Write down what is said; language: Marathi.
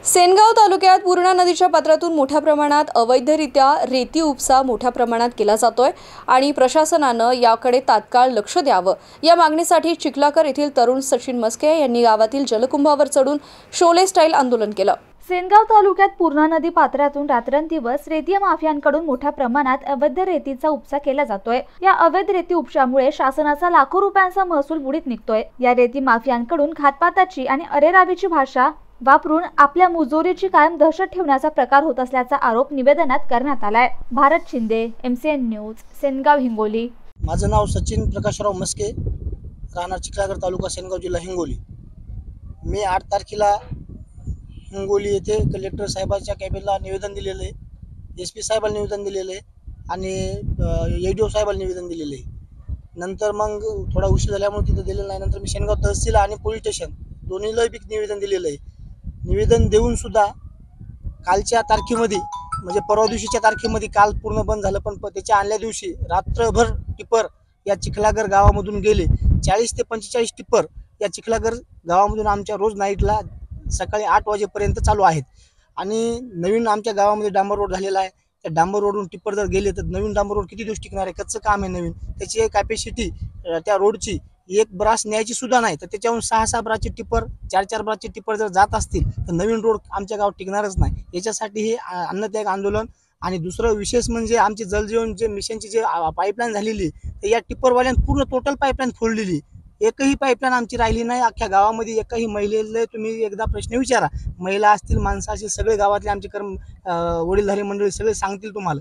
सेनगाव तालुक्यात पूर्णा नदीच्या पात्रातून मोठ्या प्रमाणात अवैधरित्या रेती उपसा मोठ्या प्रमाणात केला जातोय आणि प्रशासनानं याकडे तात्काळ लक्ष द्यावं या मागणीसाठी चिखलाकर येथील तरुण सचिन मस्के यांनी गावातील जलकुंभावर चढून शोले स्टाईल आंदोलन केलं। सेनगाव तालुक्यात पूर्णा नदी पात्रातून रात्रंदिवस रेती माफियांकडून मोठ्या प्रमाणात अवैध रेतीचा उपसा केला जातोय। या अवैध रेती उपशामुळे शासनाचा लाखो रुपयांचा महसूल बुडीत निघतोय। या रेती माफियांकडून घातपाताची आणि अरेरावीची भाषा वापरून आपल्या मुजोरीची कायम दहशत ठेवण्याचा प्रकार होत असल्याचा आरोप निवेदनात करण्यात आलाय। Bharat Shinde, MCN news, Sengaon Hingoli. माझं नाव सचिन प्रकाशराव मस्के, राहणार चिखलागर तालुका, सेनगाव जिल्हा हिंगोली। मी 8 तारखेला हिंगोली येथे कलेक्टर साहेबांच्या कॅबिनला निवेदन दिलेलं आहे, SP साहेबांना निवेदन दिलेलं आहे आणि ADO साहेबांना निवेदन दिलेलं आहे। नंतर मग थोडा उशीर झाल्यामुळे तिथं दिलेलं नाही। नंतर मी शेनगाव तहसील आणि पोलीस स्टेशन दोन्हीला बी निवेदन दिलेलं आहे। निवेदन देऊन सुद्धा कालच्या तारखेमध्ये म्हणजे परवा दिवशीच्या तारखेमध्ये काल पूर्ण बंद झालं, पण त्याच्या आदल्या दिवशी रात्रभर टिपर या चिखलागर गावामधून गेले। 40 ते 45 टिपर या चिखलागर गावामधून आमच्या रोज नाईटला सकाळी 8 वाजेपर्यंत चालू आहेत। आणि नवीन आमच्या गावामध्ये डांबर रोड झालेला आहे। त्या डांबर रोडवरून टिप्पर जर गेले तर नवीन डांबर रोड किती दिवस टिकणार आहे? कच्चं काम आहे नवीन, त्याची कॅपॅसिटी त्या रोडची एक ब्रास न्यायची सुद्धा नाही। तर त्याच्याहून 6-6 ब्रासचे टिप्पर, 4-4 ब्रासचे टिप्पर जर जात असतील तर नवीन रोड आमच्या गावात टिकणारच नाही। याच्यासाठी हे अन्नत्याग आंदोलन। आणि दुसरं विशेष म्हणजे आमची जलजीवन जे मिशनची जे पाईपलाईन झालेली तर या टिप्परवाल्यांनी पूर्ण टोटल पाईपलाईन फोडलेली, एकही पाईपलाईन आमची राहिली नाही। अख्ख्या गावामध्ये एकही महिलेला तुम्ही एकदा प्रश्न विचारा, महिला असतील, माणसं असतील, सगळे गावातले आमचे वडीलधारी मंडळी सगळे सांगतील तुम्हाला